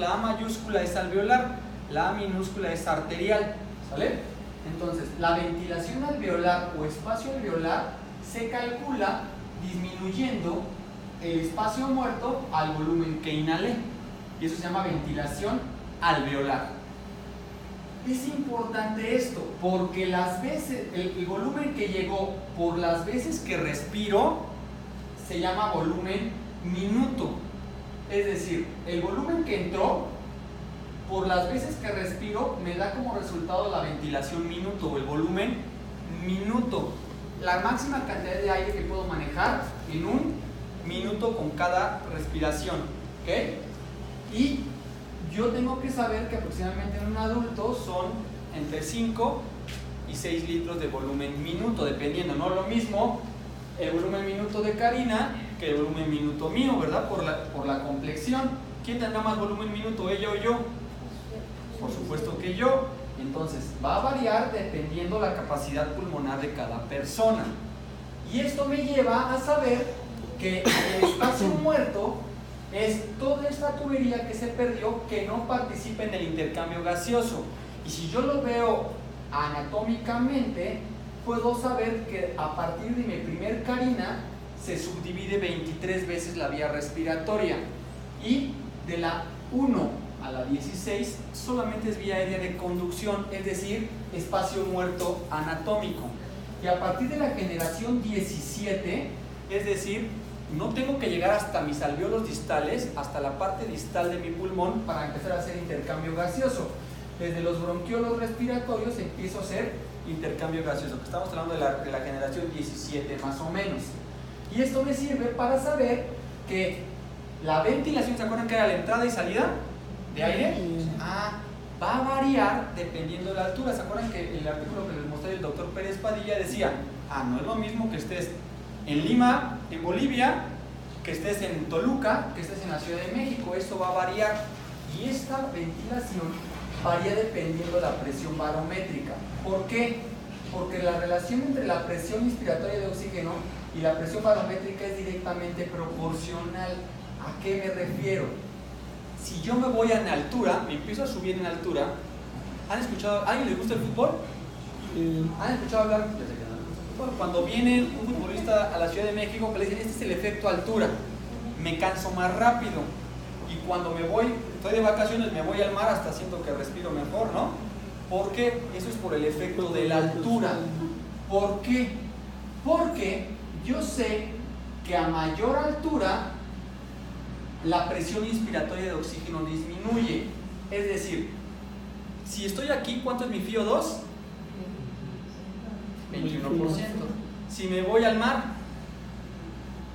la A mayúscula es alveolar, la A minúscula es arterial, ¿sale? Entonces, la ventilación alveolar o espacio alveolar se calcula disminuyendo el espacio muerto al volumen que inhalé, y eso se llama ventilación alveolar. Es importante esto porque las veces, el volumen que llegó por las veces que respiro se llama volumen minuto. Es decir, el volumen que entró por las veces que respiro me da como resultado la ventilación minuto o el volumen minuto. La máxima cantidad de aire que puedo manejar en un minuto con cada respiración, ¿ok? Y yo tengo que saber que aproximadamente en un adulto son entre 5 y 6 litros de volumen minuto, dependiendo, no lo mismo el volumen minuto de Karina que el volumen minuto mío, ¿verdad? Por la complexión. ¿Quién tendrá más volumen minuto, ella o yo? Por supuesto que yo. Entonces, va a variar dependiendo la capacidad pulmonar de cada persona. Y esto me lleva a saber que el espacio muerto es toda esta tubería que se perdió que no participa en el intercambio gaseoso. Y si yo lo veo anatómicamente, puedo saber que a partir de mi primer Karina se subdivide 23 veces la vía respiratoria. Y de la 1 a la 16 solamente es vía aérea de conducción, es decir, espacio muerto anatómico. Y a partir de la generación 17, es decir, no tengo que llegar hasta mis alvéolos distales, hasta la parte distal de mi pulmón para empezar a hacer intercambio gaseoso. Desde los bronquiolos respiratorios empiezo a hacer intercambio gaseoso. Estamos hablando de la generación 17 más o menos. Y esto me sirve para saber que la ventilación, ¿se acuerdan que era la entrada y salida de aire? Va a variar dependiendo de la altura. ¿Se acuerdan que el artículo que les mostré del doctor Pérez Padilla decía, no es lo mismo que estés en Lima, en Bolivia, que estés en Toluca, que estés en la Ciudad de México? Esto va a variar. Y esta ventilación varía dependiendo de la presión barométrica. ¿Por qué? Porque la relación entre la presión inspiratoria de oxígeno y la presión barométrica es directamente proporcional. ¿A qué me refiero? Si yo me voy en altura, me empiezo a subir en altura. ¿Han escuchado? ¿A alguien le gusta el fútbol? ¿Han escuchado hablar? Ya sé que no les gusta el fútbol. Cuando viene un futbolista a la Ciudad de México, que le dicen, este es el efecto altura, me canso más rápido. Y cuando me voy, estoy de vacaciones, me voy al mar, hasta siento que respiro mejor, ¿no? ¿Por qué? Eso es por el efecto de la altura. ¿Por qué? Porque yo sé que a mayor altura la presión inspiratoria de oxígeno disminuye. Es decir, si estoy aquí, ¿cuánto es mi FiO2? 21%. Si me voy al mar,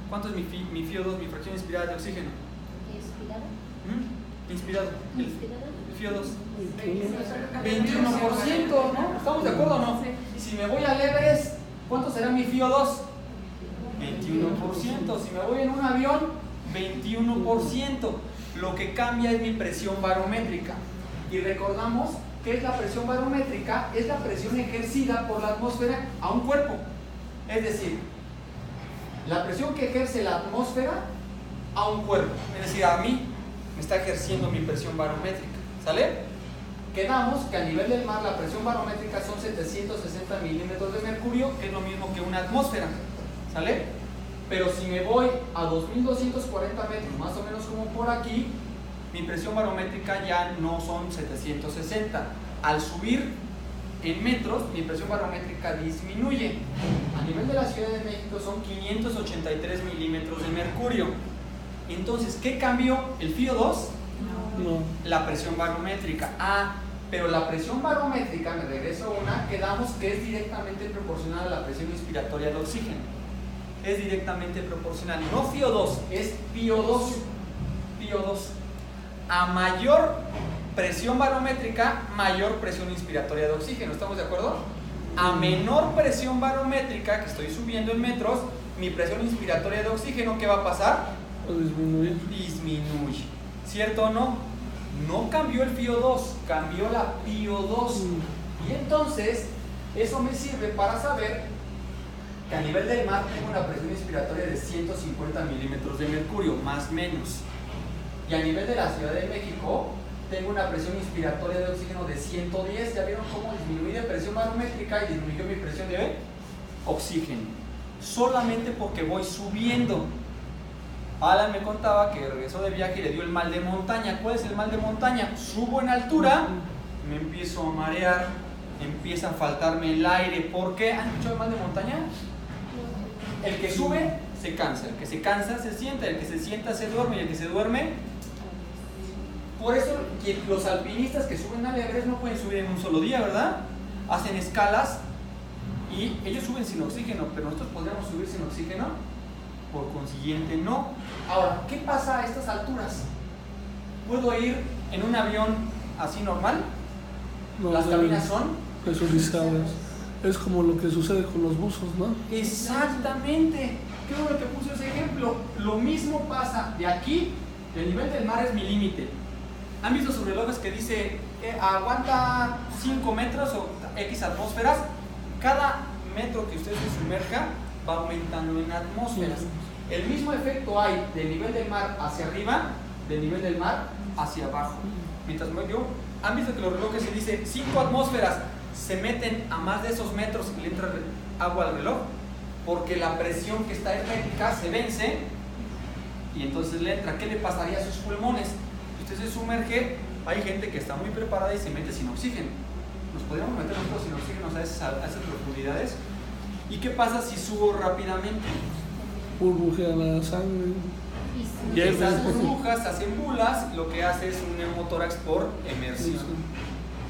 ¿cuánto es mi FiO2, mi fracción inspirada de oxígeno? ¿Inspirado? El FiO2. 21%, ¿no? ¿Estamos de acuerdo o no? Si me voy al Everest, ¿cuánto será mi FiO2? 21%. Si me voy en un avión, 21%. Lo que cambia es mi presión barométrica. Y recordamos que es la presión barométrica, es la presión ejercida por la atmósfera a un cuerpo. Es decir, la presión que ejerce la atmósfera a un cuerpo. Es decir, a mí me está ejerciendo mi presión barométrica. ¿Sale? Quedamos que a nivel del mar la presión barométrica son 760 milímetros de mercurio, que es lo mismo que una atmósfera. ¿Sale? Pero si me voy a 2240 metros, más o menos como por aquí, mi presión barométrica ya no son 760. Al subir en metros, mi presión barométrica disminuye. A nivel de la Ciudad de México son 583 milímetros de mercurio. Entonces, ¿qué cambió? ¿El FiO2? No. La presión barométrica. Pero la presión barométrica, me regreso a una, quedamos que es directamente proporcional a la presión inspiratoria de oxígeno. Es directamente proporcional. No FiO2, es PiO2. PiO2. A mayor presión barométrica, mayor presión inspiratoria de oxígeno. ¿Estamos de acuerdo? A menor presión barométrica, que estoy subiendo en metros, mi presión inspiratoria de oxígeno, ¿qué va a pasar? Disminuye. ¿Cierto o no? No cambió el FiO2, cambió la PiO2. Y entonces, eso me sirve para saber que a nivel del mar tengo una presión inspiratoria de 150 milímetros de mercurio, más o menos. Y a nivel de la Ciudad de México, tengo una presión inspiratoria de oxígeno de 110. ¿Ya vieron cómo disminuí de presión barométrica y disminuyó mi presión de oxígeno? Solamente porque voy subiendo. Alan me contaba que regresó de viaje y le dio el mal de montaña. ¿Cuál es el mal de montaña? Subo en altura, me empiezo a marear, empieza a faltarme el aire. ¿Por qué? ¿Han escuchado el mal de montaña? El que sube se cansa, el que se cansa se sienta, el que se sienta se duerme y el que se duerme. Por eso los alpinistas que suben al Everest no pueden subir en un solo día, ¿verdad? Hacen escalas y ellos suben sin oxígeno, pero nosotros podríamos subir sin oxígeno, por consiguiente no. Ahora, ¿qué pasa a estas alturas? ¿Puedo ir en un avión así normal? No, Las cabinas son presurizadas. Es como lo que sucede con los buzos, ¿no? exactamente. Qué bueno que puse ese ejemplo. Lo mismo pasa de aquí, el nivel del mar es mi límite. ¿Han visto sus relojes que dice aguanta 5 metros o X atmósferas? Cada metro que usted se sumerja va aumentando en atmósferas. El mismo efecto hay del nivel del mar hacia arriba, del nivel del mar hacia abajo. Mientras yo, ¿han visto que los relojes se dice 5 atmósferas? Se meten a más de esos metros y le entra agua al reloj, porque la presión que está hermética se vence y entonces le entra. ¿Qué le pasaría a sus pulmones? Usted se sumerge, hay gente que está muy preparada y se mete sin oxígeno. Nos podríamos meter nosotros sin oxígeno a esas profundidades. ¿Y qué pasa si subo rápidamente? Burbujea la sangre. Y esas burbujas hacen bulas, lo que hace es un neumotórax por emersión.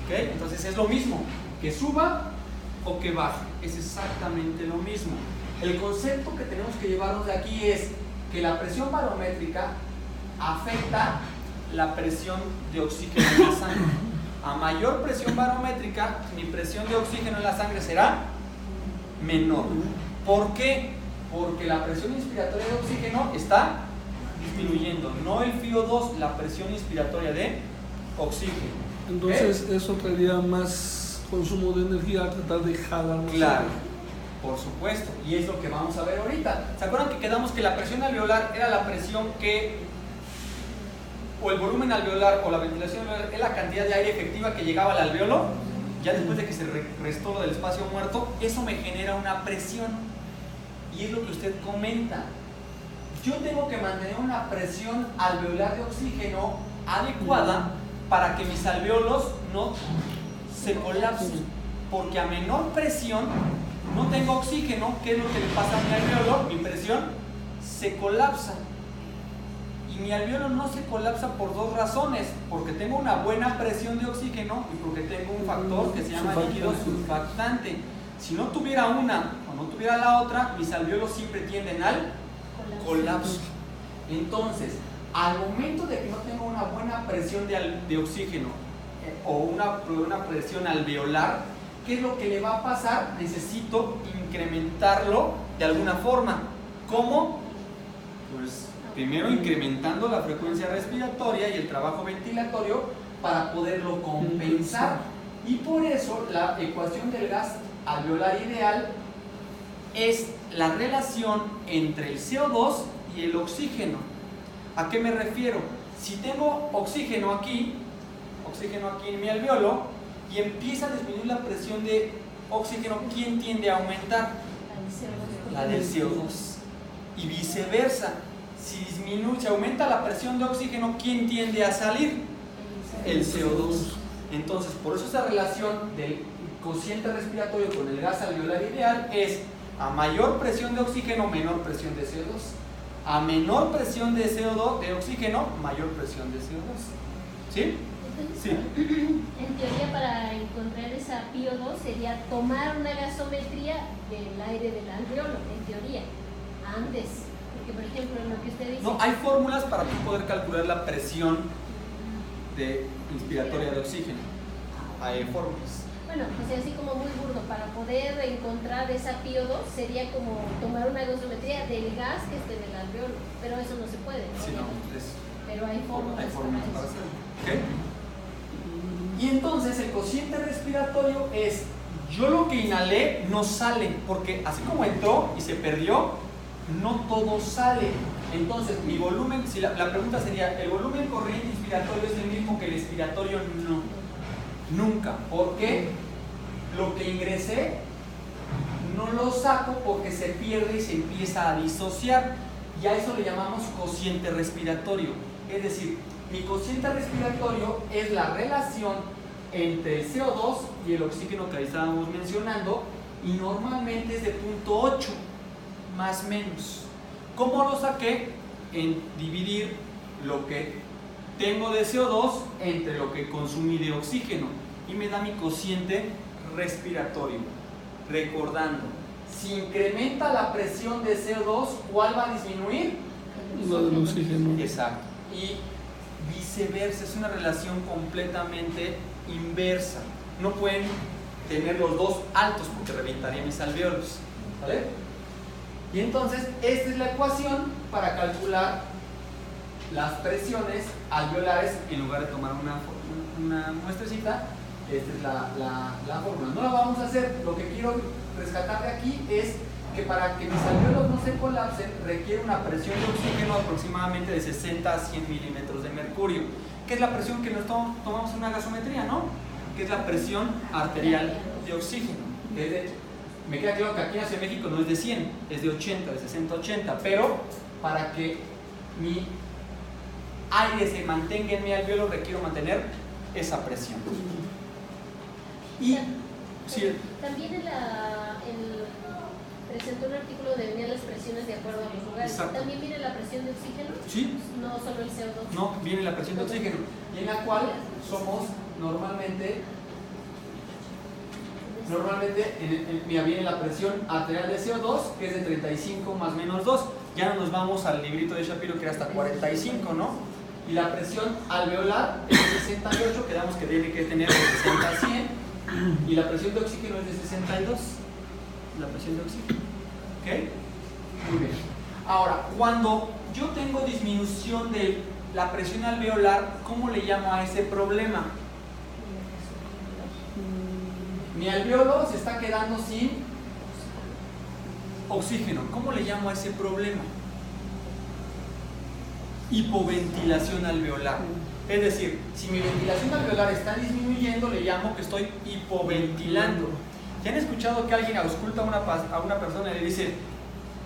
¿Okay? Entonces es lo mismo, que suba o que baje, es exactamente lo mismo. El concepto que tenemos que llevarnos de aquí es que la presión barométrica afecta la presión de oxígeno en la sangre. A mayor presión barométrica, mi presión de oxígeno en la sangre será menor. ¿Por qué? Porque la presión inspiratoria de oxígeno está disminuyendo, no el FiO2, la presión inspiratoria de oxígeno. Entonces eso traería más consumo de energía a tratar de jalar más. Claro, por supuesto, y es lo que vamos a ver ahorita. ¿Se acuerdan que quedamos que la presión alveolar era la presión que, o el volumen alveolar o la ventilación alveolar, es la cantidad de aire efectiva que llegaba al alveolo? Ya después de que se restó lo del espacio muerto, eso me genera una presión, y es lo que usted comenta. Yo tengo que mantener una presión alveolar de oxígeno adecuada para que mis alveolos no se colapsen, porque a menor presión no tengo oxígeno. ¿Qué es lo que le pasa a mi alveolo? Mi presión se colapsa, y mi alveolo no se colapsa por dos razones: porque tengo una buena presión de oxígeno y porque tengo un factor que se llama líquido surfactante. Si no tuviera una o no tuviera la otra, mis alveolos siempre tienden al colapso. Entonces, al momento de que no tengo una buena presión de oxígeno o una presión alveolar, ¿qué es lo que le va a pasar? Necesito incrementarlo de alguna forma. ¿Cómo? Pues primero incrementando la frecuencia respiratoria y el trabajo ventilatorio para poderlo compensar. Y por eso la ecuación del gas alveolar ideal es la relación entre el CO2 y el oxígeno. ¿A qué me refiero? Si tengo oxígeno aquí en mi alveolo, y empieza a disminuir la presión de oxígeno, ¿quién tiende a aumentar? La del CO2. Y viceversa, si aumenta la presión de oxígeno, ¿quién tiende a salir? El CO2. Entonces, por eso esa relación del cociente respiratorio con el gas alveolar ideal es: a mayor presión de oxígeno, menor presión de CO2. A menor presión de CO2, de oxígeno, mayor presión de CO2. ¿Sí? Sí. En teoría, para encontrar esa FiO2 sería tomar una gasometría del aire del alveolo, en teoría, antes. Porque, por ejemplo, en lo que usted dice... No, hay fórmulas para tú poder calcular la presión inspiratoria de oxígeno. Hay fórmulas. Bueno, pues así como muy burdo, para poder encontrar esa FiO2 sería como tomar una gasometría del gas que esté en el alveolo, pero eso no se puede, ¿no? Sí, no, pero hay fórmulas para hacerlo. ¿Okay? Y entonces el cociente respiratorio es: yo lo que inhalé no sale, porque así como entró y se perdió, no todo sale. Entonces, mi volumen, si la pregunta sería, ¿el volumen corriente inspiratorio es el mismo que el expiratorio? No, nunca. ¿Por qué? Lo que ingresé no lo saco porque se pierde y se empieza a disociar, y a eso le llamamos cociente respiratorio. Es decir, mi cociente respiratorio es la relación entre el CO2 y el oxígeno que ahí estábamos mencionando, y normalmente es de 0.8 más menos. ¿Cómo lo saqué? En dividir lo que tengo de CO2 entre lo que consumí de oxígeno, y me da mi cociente respiratorio. Recordando, si incrementa la presión de CO2, ¿cuál va a disminuir? La del oxígeno. Exacto. Y viceversa, es una relación completamente inversa. No pueden tener los dos altos porque reventaría mis alvéolos. ¿Vale? Y entonces, esta es la ecuación para calcular las presiones alveolares en lugar de tomar una muestrecita. Esta es la fórmula. No la vamos a hacer. Lo que quiero rescatar de aquí es que para que mis alvéolos no se colapsen requiere una presión de oxígeno aproximadamente de 60 a 100 milímetros de mercurio, que es la presión que nos tomamos en una gasometría, ¿no? Que es la presión arterial de oxígeno. Me queda claro que aquí en la Ciudad de México no es de 100, es de 80, de 60 a 80, pero para que mi aire se mantenga en mi alvéolo requiero mantener esa presión. Y sí, también presentó un artículo donde venían las presiones de acuerdo a los lugares. Exacto. ¿También viene la presión de oxígeno? Sí. No solo el CO2. No, viene la presión de oxígeno, y en la cual somos normalmente viene la presión arterial de CO2, que es de 35 más menos 2. Ya no nos vamos al librito de Shapiro, que era hasta 45, ¿no? Y la presión alveolar es de 68, quedamos que tiene que tener de 60 a 100. Y la presión de oxígeno es de 62. La presión de oxígeno. ¿Ok? Muy bien. Ahora, cuando yo tengo disminución de la presión alveolar, ¿cómo le llamo a ese problema? Mi alveolo se está quedando sin oxígeno. ¿Cómo le llamo a ese problema? Hipoventilación alveolar. Es decir, si mi ventilación alveolar está disminuyendo, le llamo que estoy hipoventilando. ¿Ya han escuchado que alguien ausculta a una persona y le dice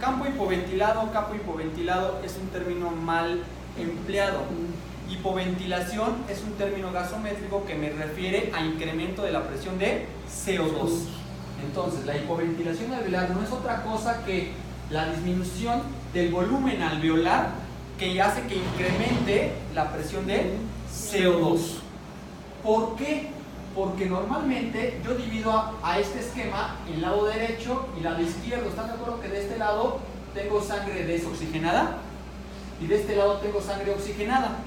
campo hipoventilado? Campo hipoventilado es un término mal empleado. Hipoventilación es un término gasométrico que me refiere a incremento de la presión de CO2. Entonces, la hipoventilación alveolar no es otra cosa que la disminución del volumen alveolar que hace que incremente la presión de CO2. ¿Por qué? Porque normalmente yo divido a este esquema en lado derecho y lado izquierdo. ¿Están de acuerdo que de este lado tengo sangre desoxigenada y de este lado tengo sangre oxigenada?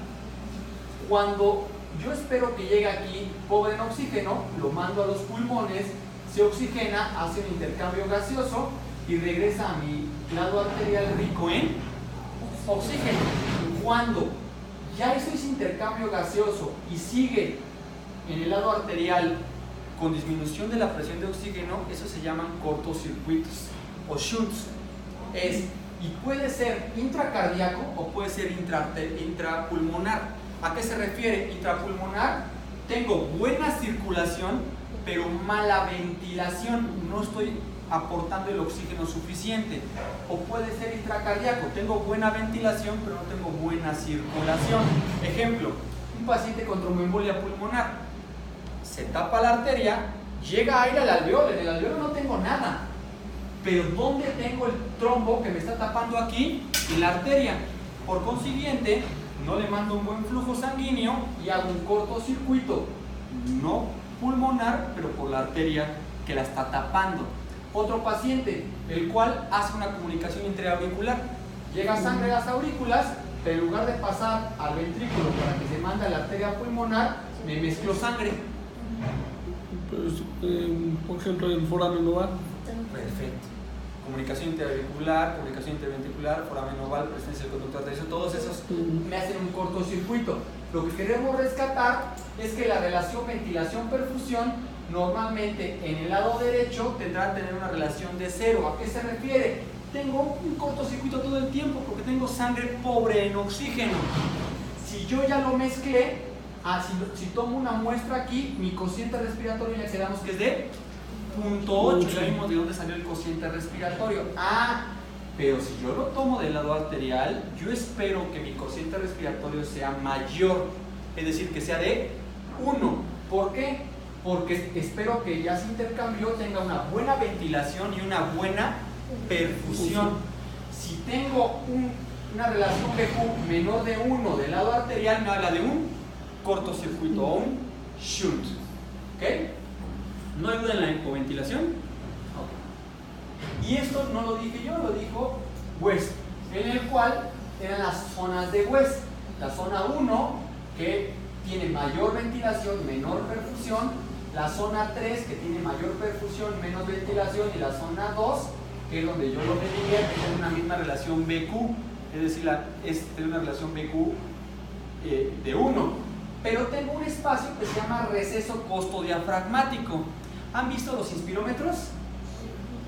Cuando yo espero que llegue aquí pobre en oxígeno, lo mando a los pulmones, se oxigena, hace un intercambio gaseoso y regresa a mi lado arterial rico en oxígeno. Cuando ya hizo ese intercambio gaseoso y sigue en el lado arterial con disminución de la presión de oxígeno, eso se llaman cortocircuitos o shunts. Y puede ser intracardíaco o puede ser intrapulmonar. ¿A qué se refiere? Intrapulmonar, tengo buena circulación, pero mala ventilación, no estoy aportando el oxígeno suficiente. O puede ser intracardíaco, tengo buena ventilación, pero no tengo buena circulación. Ejemplo, un paciente con tromboembolia pulmonar, se tapa la arteria, llega aire al alveolo, en el alveolo no tengo nada, pero ¿dónde tengo el trombo que me está tapando aquí? En la arteria. Por consiguiente, no le mando un buen flujo sanguíneo y hago un cortocircuito, no pulmonar, pero por la arteria que la está tapando. Otro paciente, el cual hace una comunicación intraauricular, llega sangre a las aurículas, pero en lugar de pasar al ventrículo para que se mande a la arteria pulmonar, me mezcló sangre. Pues, por ejemplo, el foramen oval. Perfecto. Comunicación interauricular, comunicación interventricular, foramen oval, presencia del conducto arterioso, todos esos me hacen un cortocircuito. Lo que queremos rescatar es que la relación ventilación-perfusión normalmente en el lado derecho tendrá que tener una relación de 0. ¿A qué se refiere? tengo un cortocircuito todo el tiempo porque tengo sangre pobre en oxígeno. Si yo ya lo mezclé, si tomo una muestra aquí, mi cociente respiratorio ya quedamos que es de 0.8. Ya vimos de dónde salió el cociente respiratorio. Pero si yo lo tomo del lado arterial, yo espero que mi cociente respiratorio sea mayor, es decir, que sea de 1. ¿Por qué? Porque espero que ya ese intercambio tenga una buena ventilación y una buena perfusión. Si tengo una relación BQ menor de 1 del lado arterial, me habla de un cortocircuito o un shunt. ¿Ok? ¿No hay duda en la hipoventilación? Okay. Y esto no lo dije yo, lo dijo West, en el cual eran las zonas de West. La zona 1, que tiene mayor ventilación, menor perfusión. La zona 3, que tiene mayor perfusión, menos ventilación. Y la zona 2, que es donde yo lo mediría, que tiene una misma relación BQ. Es decir, tiene una relación BQ de 1. Pero tengo un espacio que se llama receso costodiafragmático. ¿Han visto los inspirómetros?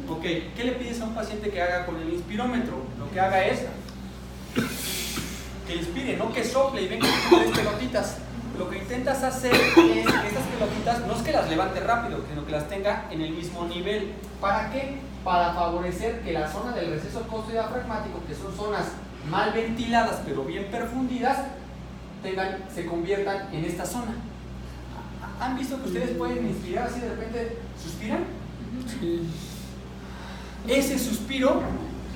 Ok, ¿qué le pides a un paciente que haga con el inspirómetro? Lo que haga es que inspire, no que sople y venga con 3 pelotitas. Lo que intentas hacer es que estas pelotitas no es que las levante rápido, sino que las tenga en el mismo nivel. ¿Para qué? Para favorecer que la zona del receso costodiafragmático, que son zonas mal ventiladas pero bien perfundidas, se conviertan en esta zona. ¿Han visto que ustedes pueden inspirar así de repente suspiran? Sí. Ese suspiro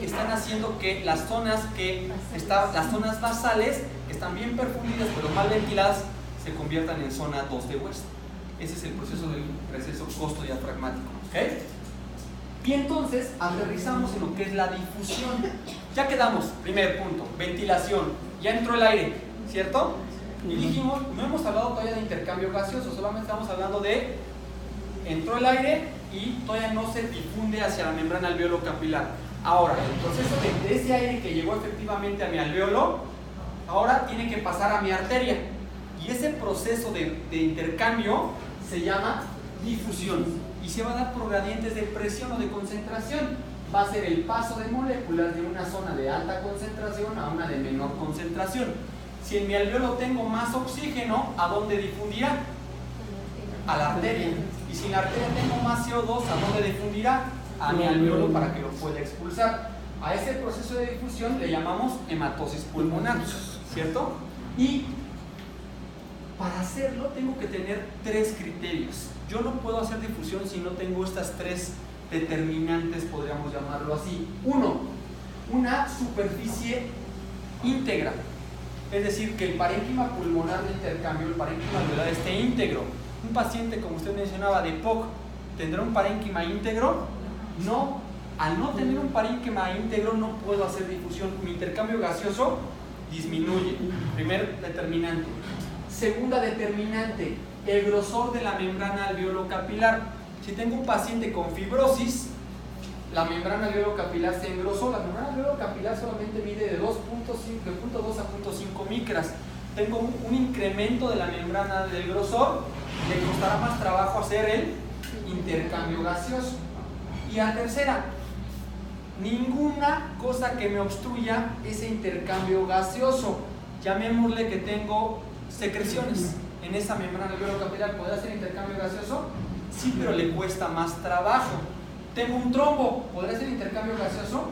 están haciendo que las zonas basales, que están bien perfundidas pero mal ventiladas, se conviertan en zona 2 de West. Ese es el proceso del receso costodiafragmático. ¿Okay? Y entonces aterrizamos en lo que es la difusión. Ya quedamos, primer punto, ventilación. Ya entró el aire, ¿cierto? Y dijimos, no hemos hablado todavía de intercambio gaseoso, solamente estamos hablando de entró el aire y todavía no se difunde hacia la membrana alveolo capilar. Ahora, el proceso de ese aire que llegó efectivamente a mi alveolo, ahora tiene que pasar a mi arteria. Y ese proceso de intercambio se llama difusión. Y se va a dar por gradientes de presión o de concentración. Va a ser el paso de moléculas de una zona de alta concentración a una de menor concentración. Si en mi alveolo tengo más oxígeno, ¿a dónde difundirá? A la arteria. Y si en la arteria tengo más CO2, ¿a dónde difundirá? A mi alveolo para que lo pueda expulsar. A ese proceso de difusión le llamamos hematosis pulmonar, ¿cierto? Y para hacerlo tengo que tener 3 criterios. Yo no puedo hacer difusión si no tengo estas 3 determinantes, podríamos llamarlo así. 1, una superficie íntegra. Es decir, que el parénquima pulmonar de intercambio, el parénquima alveolar, esté íntegro. Un paciente, como usted mencionaba, de POC, ¿tendrá un parénquima íntegro? No. Al no tener un parénquima íntegro no puedo hacer difusión. Mi intercambio gaseoso disminuye. Primer determinante. Segunda determinante, el grosor de la membrana alveolo capilar. Si tengo un paciente con fibrosis, la membrana alveolo capilar se engrosó. La membrana alveolo capilar solamente mide de 0.2 a 0.5 micras. Tengo un incremento de la membrana del grosor, le costará más trabajo hacer el intercambio gaseoso. Y la tercera, ninguna cosa que me obstruya ese intercambio gaseoso. Llamémosle que tengo secreciones en esa membrana alveolo capilar. ¿Podrá hacer intercambio gaseoso? Sí, pero le cuesta más trabajo. Tengo un trombo, ¿podrá hacer intercambio gaseoso?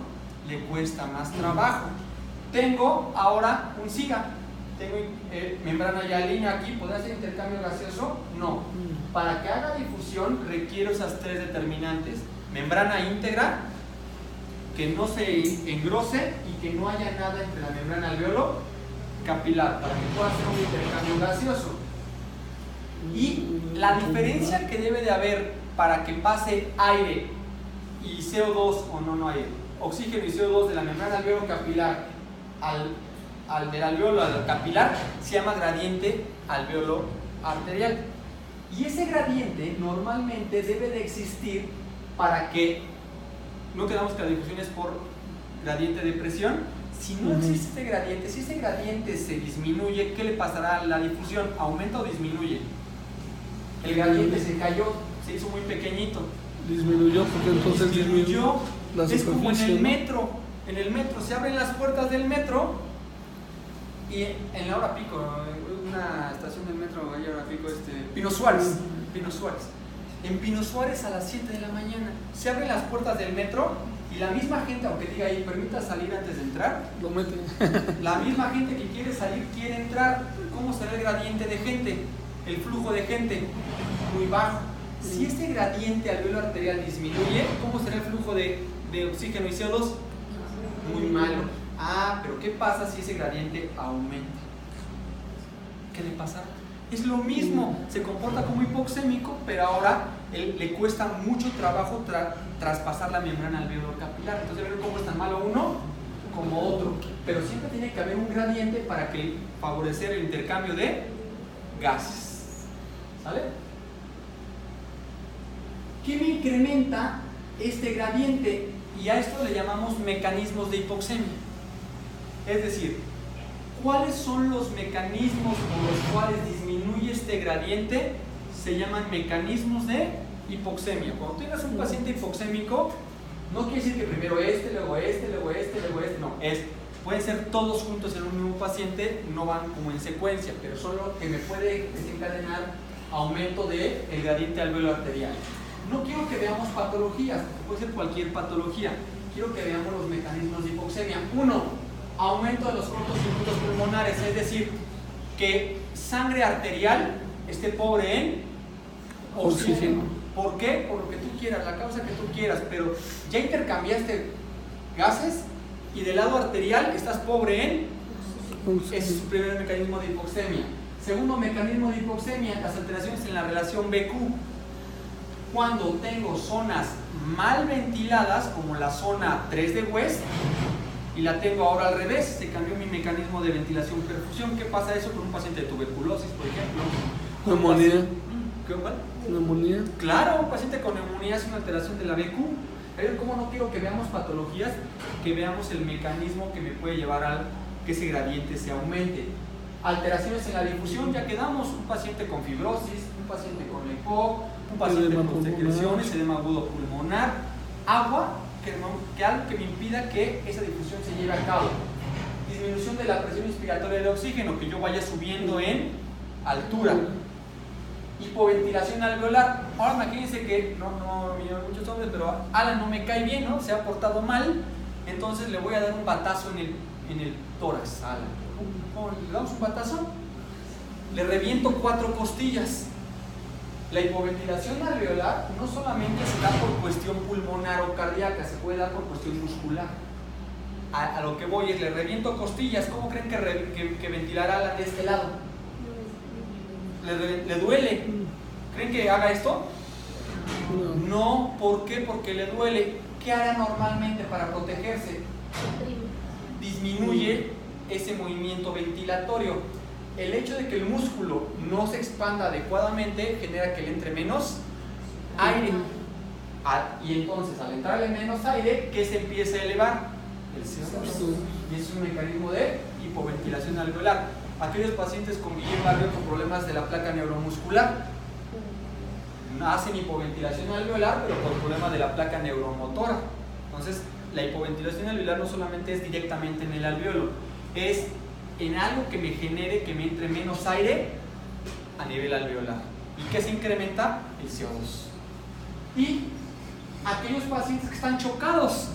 Le cuesta más trabajo. Tengo ahora un SIGA, tengo membrana hialina aquí, ¿podrá hacer intercambio gaseoso? No. Para que haga difusión requiero esas 3 determinantes: membrana íntegra, que no se engrose y que no haya nada entre la membrana alveolo capilar, para que pueda hacer un intercambio gaseoso. Y la diferencia que debe de haber para que pase aire y CO2, o no aire, oxígeno y CO2 de la membrana alveolo capilar al del alveolo capilar se llama gradiente alveolo arterial. Y ese gradiente normalmente debe de existir para que no quedamos que la difusión es por gradiente de presión. Si no existe ese gradiente, si ese gradiente se disminuye, ¿qué le pasará a la difusión? ¿Aumenta o disminuye? El gradiente se cayó, se hizo muy pequeñito. Disminuyó porque entonces disminuyó La Es como en superficie, el ¿no? metro. En el metro se abren las puertas del metro y en la hora pico, una estación del metro, ahí hora pico, Pino Suárez. Pino Suárez. En Pino Suárez a las 7 de la mañana se abren las puertas del metro y la misma gente, aunque diga ahí, permita salir antes de entrar, Lo meten. la misma gente que quiere salir quiere entrar. ¿Cómo será el gradiente de gente? El flujo de gente, muy bajo. Si este gradiente alveolo arterial disminuye, ¿cómo será el flujo de oxígeno y CO2? Muy malo. Ah, pero ¿qué pasa si ese gradiente aumenta? ¿Qué le pasa? Es lo mismo, se comporta como hipoxémico, pero ahora le cuesta mucho trabajo traspasar la membrana alveolo-capilar. Entonces, ¿ven cómo es tan malo uno como otro? Pero siempre tiene que haber un gradiente para favorecer el intercambio de gases. ¿Sale? ¿Qué me incrementa este gradiente? Y a esto le llamamos mecanismos de hipoxemia. Es decir, ¿cuáles son los mecanismos por los cuales disminuye este gradiente? Se llaman mecanismos de hipoxemia. Cuando tengas un paciente hipoxémico, no quiere decir que primero luego luego este, no, pueden ser todos juntos en un mismo paciente, no van como en secuencia, pero solo que me puede desencadenar aumento del gradiente alveolo arterial. No quiero que veamos patologías, puede ser cualquier patología, quiero que veamos los mecanismos de hipoxemia. Uno, aumento de los cortocircuitos pulmonares, es decir, que sangre arterial esté pobre en oxígeno. ¿Por qué? Por lo que tú quieras, la causa que tú quieras, pero ya intercambiaste gases y del lado arterial estás pobre en. Ese es su primer mecanismo de hipoxemia. Segundo mecanismo de hipoxemia, las alteraciones en la relación BQ. Cuando tengo zonas mal ventiladas, como la zona 3 de West, y la tengo ahora al revés, se cambió mi mecanismo de ventilación-perfusión. ¿Qué pasa eso con un paciente de tuberculosis, por ejemplo? Neumonía. ¿Qué? Neumonía. Claro, un paciente con neumonía es una alteración de la BQ. Pero ¿cómo no quiero que veamos patologías? Que veamos el mecanismo que me puede llevar a que ese gradiente se aumente. Alteraciones en la difusión, ya quedamos, un paciente con fibrosis, un paciente con EPOC, un paciente con secreciones, edema agudo pulmonar, agua, algo que me impida que esa difusión se lleve a cabo. Disminución de la presión inspiratoria del oxígeno, que yo vaya subiendo en altura. Hipoventilación alveolar. Ahora imagínense que, no muchos hombres, pero Alan no me cae bien, ¿no? Se ha portado mal, entonces le voy a dar un batazo en el tórax a Alan. ¿Le damos un batazo? Le reviento 4 costillas. La hipoventilación alveolar no solamente se da por cuestión pulmonar o cardíaca, se puede dar por cuestión muscular. A lo que voy es, le reviento costillas. ¿Cómo creen que ventilará Alan de este lado? ¿Le duele? ¿Creen que haga esto? No, ¿por qué? Porque le duele. ¿Qué hará normalmente para protegerse? Disminuye ese movimiento ventilatorio. El hecho de que el músculo no se expanda adecuadamente genera que le entre menos aire. Y entonces, al entrarle menos aire, ¿qué se empieza a elevar? El CO2. Y es un mecanismo de hipoventilación alveolar. Aquellos pacientes con Guillain-Barré con problemas de la placa neuromuscular hacen hipoventilación alveolar, pero por problemas de la placa neuromotora. Entonces, la hipoventilación alveolar no solamente es directamente en el alveolo, es en algo que me genere que me entre menos aire a nivel alveolar. ¿Y qué se incrementa? El CO2. Y aquellos pacientes que están chocados,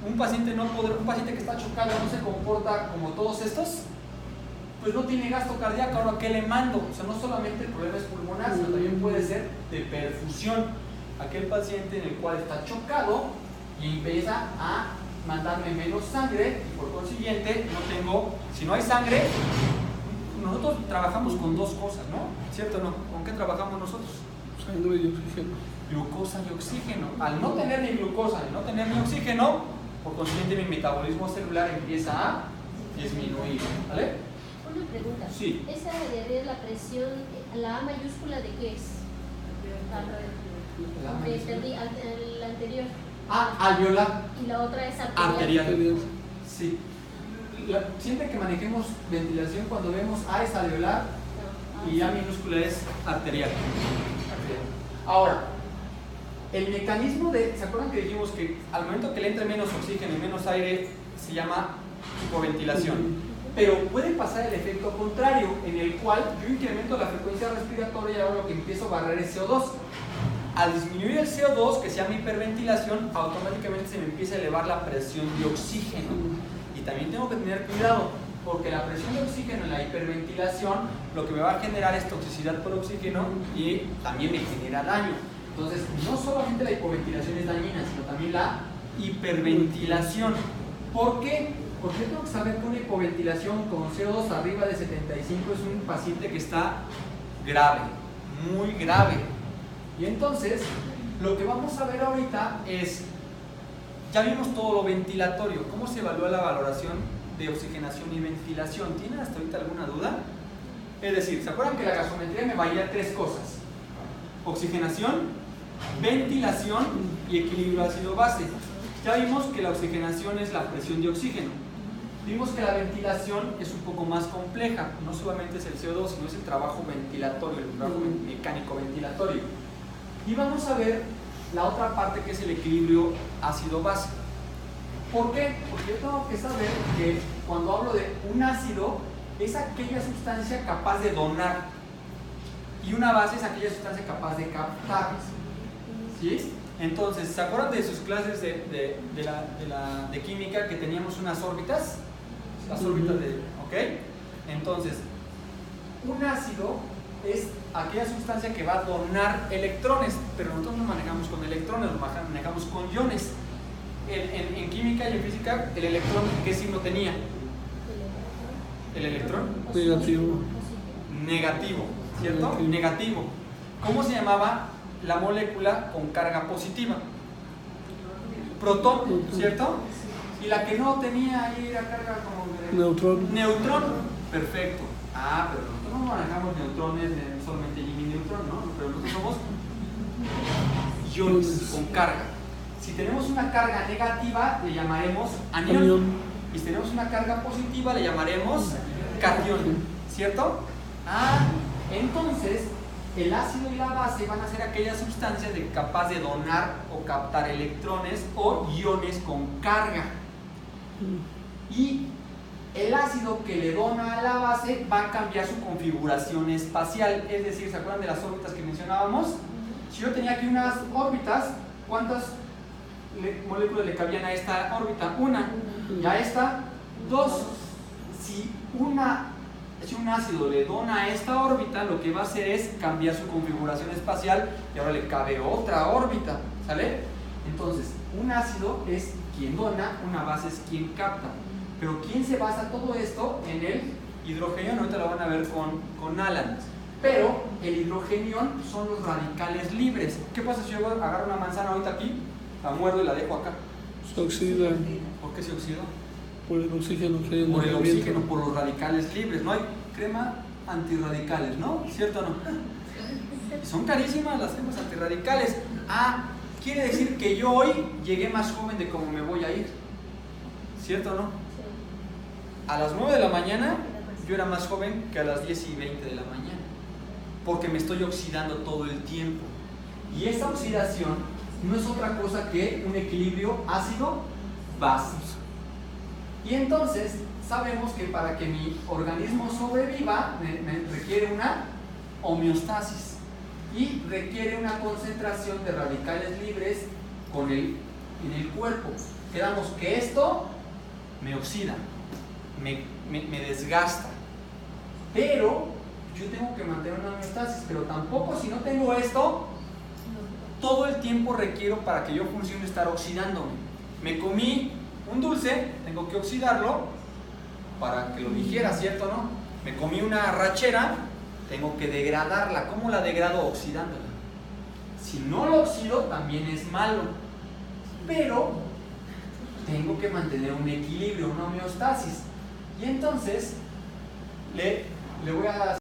un paciente que está chocado no se comporta como todos estos, pues no tiene gasto cardíaco. Ahora, ¿qué le mando? O sea, no solamente el problema es pulmonar, sino también puede ser de perfusión. Aquel paciente en el cual está chocado y empieza a mandarme menos sangre y por consiguiente si no hay sangre, nosotros trabajamos con dos cosas, ¿no? ¿Cierto o no? ¿Con qué trabajamos nosotros? Sangre y oxígeno. Glucosa y oxígeno. Al no tener ni glucosa y no tener ni oxígeno, por consiguiente mi metabolismo celular empieza a disminuir, ¿vale? Una pregunta. Sí. ¿Esa de arriba, la presión, la A mayúscula de qué es? La anterior. Alveolar. Y la otra es arterial. Arterial. Sí. Siempre que manejemos ventilación, cuando vemos A es alveolar y A minúscula es arterial. Ahora, el mecanismo de, ¿se acuerdan que dijimos que al momento que le entre menos oxígeno y menos aire se llama hipoventilación? Pero puede pasar el efecto contrario, en el cual yo incremento la frecuencia respiratoria y ahora lo que empiezo a barrer es CO2. Al disminuir el CO2, que se llama hiperventilación, automáticamente se me empieza a elevar la presión de oxígeno. Y también tengo que tener cuidado, porque la presión de oxígeno en la hiperventilación lo que me va a generar es toxicidad por oxígeno y también me genera daño. Entonces, no solamente la hipoventilación es dañina, sino también la hiperventilación. ¿Por qué? Porque tengo que saber que una hipoventilación con CO2 arriba de 75 es un paciente que está grave, muy grave. Y entonces, lo que vamos a ver ahorita es, ya vimos todo lo ventilatorio. ¿Cómo se evalúa la valoración de oxigenación y ventilación? ¿Tienen hasta ahorita alguna duda? Es decir, ¿se acuerdan que la gasometría me valía tres cosas? Oxigenación, ventilación y equilibrio ácido-base. Ya vimos que la oxigenación es la presión de oxígeno. Vimos que la ventilación es un poco más compleja. No solamente es el CO2, sino es el trabajo ventilatorio, el trabajo mecánico ventilatorio. Y vamos a ver la otra parte, que es el equilibrio ácido-base. ¿Por qué? Porque yo tengo que saber que cuando hablo de un ácido es aquella sustancia capaz de donar y una base es aquella sustancia capaz de captar. ¿Sí? Entonces, ¿se acuerdan de sus clases de química que teníamos unas órbitas? Las órbitas de... ¿ok? Entonces, un ácido es aquella sustancia que va a donar electrones, pero nosotros no manejamos con electrones, lo manejamos con iones. En química y en física, el electrón, ¿qué signo tenía? ¿El electrón? Negativo. Negativo, ¿cierto? Negativo. ¿Cómo se llamaba la molécula con carga positiva? Protón, ¿cierto? Y la que no tenía ahí la carga como de... Neutrón. Neutrón, perfecto. Ah, pero nosotros no manejamos neutrones, solamente yin y neutrón, ¿no? Pero nosotros somos iones con carga. Si tenemos una carga negativa, le llamaremos anión. Y si tenemos una carga positiva, le llamaremos catión, ¿cierto? Ah, entonces el ácido y la base van a ser aquellas sustancias capaz de donar o captar electrones o iones con carga. Y el ácido que le dona a la base va a cambiar su configuración espacial. Es decir, ¿se acuerdan de las órbitas que mencionábamos? Si yo tenía aquí unas órbitas, ¿cuántas moléculas le cabían a esta órbita? Una. Y a esta, dos. Si un ácido le dona a esta órbita, lo que va a hacer es cambiar su configuración espacial y ahora le cabe otra órbita, ¿sale? Entonces, un ácido es quien dona, una base es quien capta. Pero ¿quién se basa todo esto? En el hidrogenión. Ahorita lo van a ver con Alan. Pero el hidrogenión son los radicales libres. ¿Qué pasa si yo agarro una manzana ahorita aquí, la muerdo y la dejo acá? Se oxida. ¿Por qué se oxida? Por el oxígeno que hay en Por el ambiente. oxígeno, por los radicales libres. No hay crema antirradicales, ¿no? ¿Cierto o no? Y son carísimas las cremas antirradicales. Ah, quiere decir que yo hoy llegué más joven de cómo me voy a ir. ¿Cierto o no? A las 9 de la mañana yo era más joven que a las 10 y 20 de la mañana, porque me estoy oxidando todo el tiempo. Y esa oxidación no es otra cosa que un equilibrio ácido-base. Y entonces sabemos que para que mi organismo sobreviva me requiere una homeostasis y requiere una concentración de radicales libres en el cuerpo. Quedamos que esto me oxida, me desgasta, pero yo tengo que mantener una homeostasis. Pero tampoco, si no tengo esto, todo el tiempo requiero para que yo funcione estar oxidándome. Me comí un dulce, tengo que oxidarlo para que lo digiera, ¿cierto o no? Me comí una arrachera, tengo que degradarla. ¿Cómo la degrado? Oxidándola. Si no lo oxido, también es malo, pero tengo que mantener un equilibrio, una homeostasis. Y entonces le voy a